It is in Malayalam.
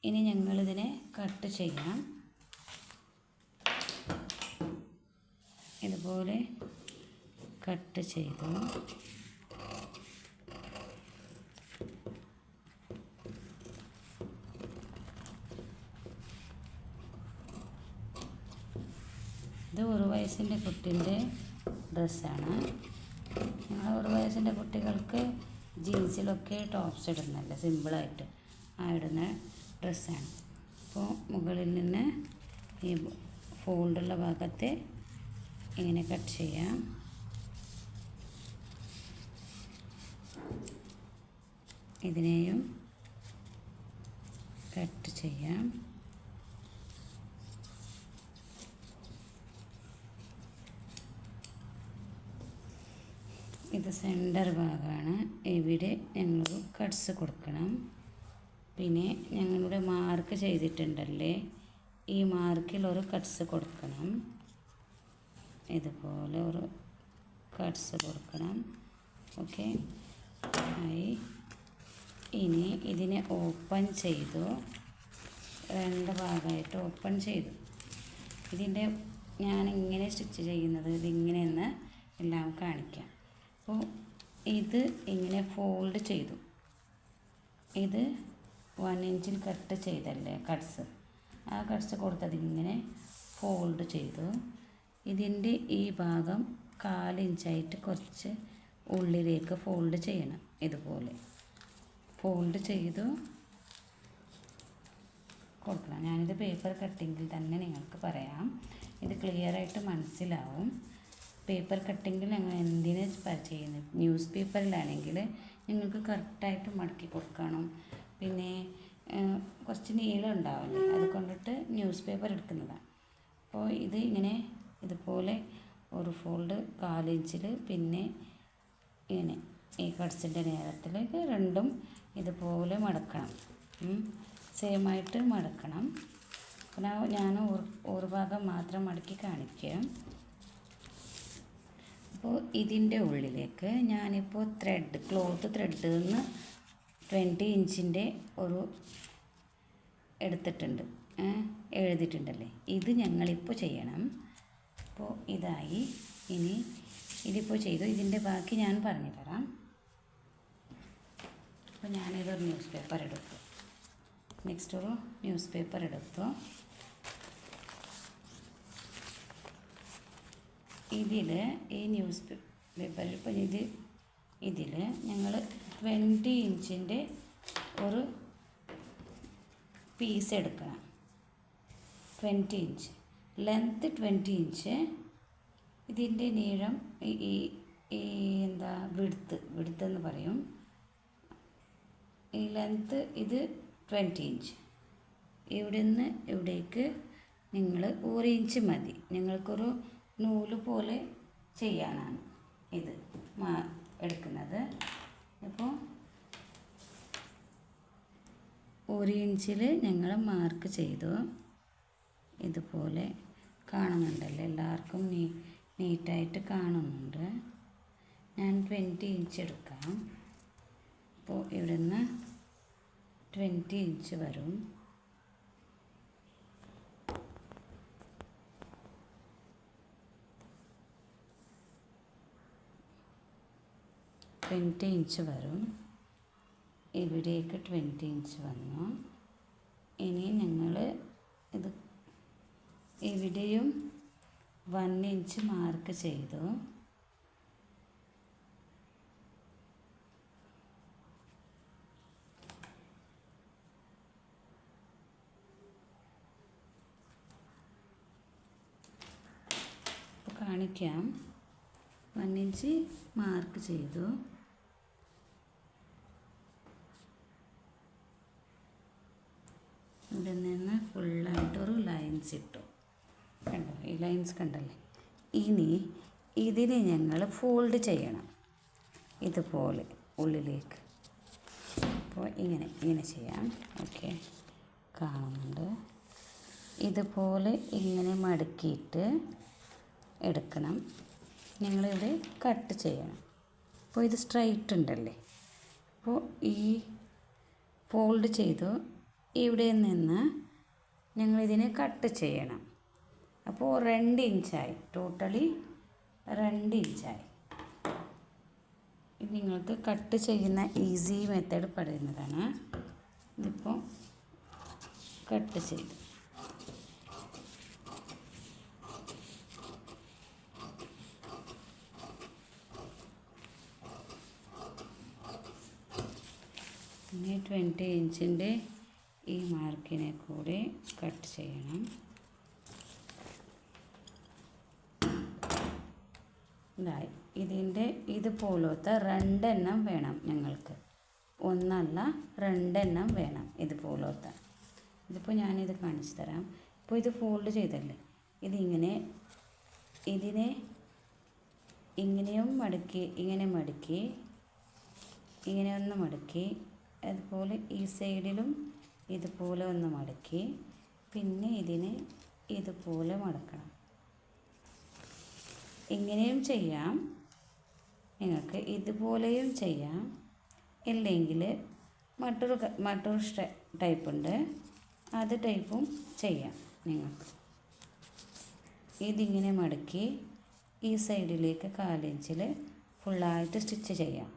ഇനി ഞങ്ങളിതിനെ കട്ട് ചെയ്യാം. ഇതുപോലെ കട്ട് ചെയ്തു. ഇത് 1 വയസ്സിൻ്റെ കുട്ടീൻ്റെ ഡ്രസ്സാണ്. ഞങ്ങൾ 1 വയസ്സിൻ്റെ കുട്ടികൾക്ക് ജീൻസിലൊക്കെ ടോപ്സ് ഇടുന്നല്ല, സിമ്പിളായിട്ട് ഇടുന്ന ഡ്രസ്സാണ്. അപ്പോൾ മുകളിൽ നിന്ന് ഈ ഫോൾഡുള്ള ഭാഗത്ത് ഇങ്ങനെ കട്ട് ചെയ്യാം. ഇതിനെയും കട്ട് ചെയ്യാം. ഇത് സെൻറ്റർ ഭാഗമാണ്. ഇവിടെ ഞങ്ങൾ കട്ട്സ് കൊടുക്കണം. പിന്നെ ഞങ്ങളുടെ മാർക്ക് ചെയ്തിട്ടുണ്ടല്ലേ, ഈ മാർക്കിൽ ഒരു കട്ട്സ് കൊടുക്കണം. ഇതുപോലെ ഒരു കട്ട്സ് കൊടുക്കണം. ഓക്കെ ആയി. ഇനി ഇതിനെ ഓപ്പൺ ചെയ്തു, 2 ഭാഗമായിട്ട് ഓപ്പൺ ചെയ്തു. ഇതിൻ്റെ ഞാനിങ്ങനെ സ്റ്റിച്ച് ചെയ്യുന്നത് ഇതിങ്ങനെയെന്ന് എല്ലാം കാണിക്കാം. അപ്പോൾ ഇത് ഇങ്ങനെ ഫോൾഡ് ചെയ്തു. ഇത് 1 ഇഞ്ചിൽ കട്ട് ചെയ്തല്ലേ കട്ട്സ്, ആ കട്ട്സ് കൊടുത്തത് ഇങ്ങനെ ഫോൾഡ് ചെയ്തു. ഇതിൻ്റെ ഈ ഭാഗം 1/4 ഇഞ്ചായിട്ട് കുറച്ച് ഉള്ളിലേക്ക് ഫോൾഡ് ചെയ്യണം. ഇതുപോലെ ഫോൾഡ് ചെയ്തു കൊടുക്കണം. ഞാനിത് പേപ്പർ കട്ടിങ്ങിൽ തന്നെ നിങ്ങൾക്ക് പറയാം, ഇത് ക്ലിയറായിട്ട് മനസ്സിലാവും. പേപ്പർ കട്ടിങ്ങിൽ ഞങ്ങൾ എന്തിന് ചെയ്യുന്നത്, ന്യൂസ് പേപ്പറിലാണെങ്കിൽ നിങ്ങൾക്ക് കറക്റ്റായിട്ട് മടക്കി കൊടുക്കണം. പിന്നെ കുറച്ച് നീളം ഉണ്ടാവില്ലേ, അത് കൊണ്ടിട്ട് ന്യൂസ് പേപ്പർ എടുക്കുന്നതാണ്. അപ്പോൾ ഇത് ഇങ്ങനെ ഇതുപോലെ ഒരു ഫോൾഡ് 1/4 ഇഞ്ചിൽ, പിന്നെ ഇങ്ങനെ ഈ കട്ട്സിൻ്റെ നേരത്തിലേക്ക് രണ്ടും ഇതുപോലെ മടക്കണം. സെയിമായിട്ട് മടക്കണം. അപ്പോൾ ഞാൻ ഒരു ഭാഗം മാത്രം മടക്കി കാണിക്കാം. അപ്പോൾ ഇതിൻ്റെ ഉള്ളിലേക്ക് ഞാനിപ്പോൾ ക്ലോത്ത് ത്രെഡിൽ നിന്ന് 20 ഇഞ്ചിൻ്റെ ഒരു എടുത്തിട്ടുണ്ട്, എഴുതിയിട്ടുണ്ടല്ലേ, ഇത് ഞങ്ങളിപ്പോൾ ചെയ്യണം. അപ്പോൾ ഇതായി. ഇനി ഇതിപ്പോൾ ചെയ്തു. ഇതിൻ്റെ ബാക്കി ഞാൻ പറഞ്ഞു തരാം. അപ്പോൾ ഞാനിതൊരു ന്യൂസ് പേപ്പർ എടുത്തു. നെക്സ്റ്റ് ഒരു ന്യൂസ് പേപ്പർ എടുത്തു. ഇതിൽ ഈ ന്യൂസ് പേപ്പറിൽ ഇപ്പോൾ ഇതിൽ ഞങ്ങൾ 20 ഇഞ്ചിൻ്റെ ഒരു പീസ് എടുക്കണം. 20 ഇഞ്ച് ലെങ്ത്ത്, 20 ഇഞ്ച് ഇതിൻ്റെ നീളം, ഈ എന്താ വിഡ്ത്ത് എന്ന് പറയും. ഈ ലെങ്ത്ത് ഇത് 20 ഇഞ്ച്. ഇവിടെ നിന്ന് ഇവിടേക്ക് നിങ്ങൾ 1 ഇഞ്ച് മതി. നിങ്ങൾക്കൊരു നൂല് പോലെ ചെയ്യാനാണ് ഇത് എടുക്കുന്നത്. അപ്പോൾ 1 ഇഞ്ചിൽ ഞങ്ങൾ മാർക്ക് ചെയ്തു. ഇതുപോലെ കാണുന്നുണ്ടല്ലോ, എല്ലാവർക്കും നീറ്റായിട്ട് കാണുന്നുണ്ട്. ഞാൻ 20 ഇഞ്ച് എടുക്കാം. അപ്പോൾ ഇവിടെ നിന്ന് 20 ഇഞ്ച് വരും. ഇവിടേക്ക് 20 ഇഞ്ച് വന്നു. ഇനി ഞങ്ങൾ ഇത് ഇവിടെയും 1 ഇഞ്ച് മാർക്ക് ചെയ്തു. അപ്പോൾ കാണിക്കാം. 1 ഇഞ്ച് മാർക്ക് ചെയ്തു. ഇവിടെ നിന്ന് ഫുള്ളായിട്ടൊരു ലൈൻസ് ഇട്ടു. കണ്ടോ, ഈ ലൈൻസ് കണ്ടല്ലേ. ഇനി ഇതിനെ ഞങ്ങൾ ഫോൾഡ് ചെയ്യണം ഇതുപോലെ ഉള്ളിലേക്ക്. അപ്പോൾ ഇങ്ങനെ ചെയ്യാം. ഓക്കെ, കാണുന്നുണ്ട്. ഇതുപോലെ ഇങ്ങനെ മടക്കിയിട്ട് എടുക്കണം. ഞങ്ങളിവിടെ കട്ട് ചെയ്യണം. അപ്പോൾ ഇത് സ്ട്രൈറ്റ് ഉണ്ടല്ലേ, അപ്പോൾ ഈ ഫോൾഡ് ചെയ്തു ഇവിടെ നിന്ന് ഞങ്ങളിതിനെ കട്ട് ചെയ്യണം. അപ്പോൾ 2 ഇഞ്ചായി, ടോട്ടലി 2 ഇഞ്ചായി. ഇത് നിങ്ങൾക്ക് കട്ട് ചെയ്യുന്ന ഈസി മെത്തേഡ് പറയുന്നതാണ്. ഇതിപ്പോൾ കട്ട് ചെയ്തു. ഇനി 20 ഇഞ്ചിൻ്റെ ഈ മാർക്കിനെ കൂടി കട്ട് ചെയ്യണം. ഇതായി. ഇതിൻ്റെ ഇതുപോലത്തെ 2 എണ്ണം വേണം ഞങ്ങൾക്ക്, ഒന്നല്ല 2 എണ്ണം വേണം ഇതുപോലത്തെ. ഇതിപ്പോൾ ഞാനിത് കാണിച്ചു തരാം. ഇപ്പോൾ ഇത് ഫോൾഡ് ചെയ്തല്ലേ, ഇതിനെ ഇങ്ങനെയും മടക്കി, ഇങ്ങനെ മടക്കി, ഇങ്ങനെ ഒന്ന് മടക്കി, അതുപോലെ ഈ സൈഡിലും ഇതുപോലെ ഒന്ന് മടക്കി, പിന്നെ ഇതിനെ ഇതുപോലെ മടക്കണം. ഇങ്ങനെയും ചെയ്യാം, നിങ്ങൾക്ക് ഇതുപോലെയും ചെയ്യാം, ഇല്ലെങ്കിൽ മറ്റൊരു ടൈപ്പ് ഉണ്ട്, അത് ടൈപ്പും ചെയ്യാം നിങ്ങൾക്ക്. ഇതിങ്ങനെ മടക്കി ഈ സൈഡിലേക്ക് 1/4 ഇഞ്ചിൽ ഫുള്ളായിട്ട് സ്റ്റിച്ച് ചെയ്യാം.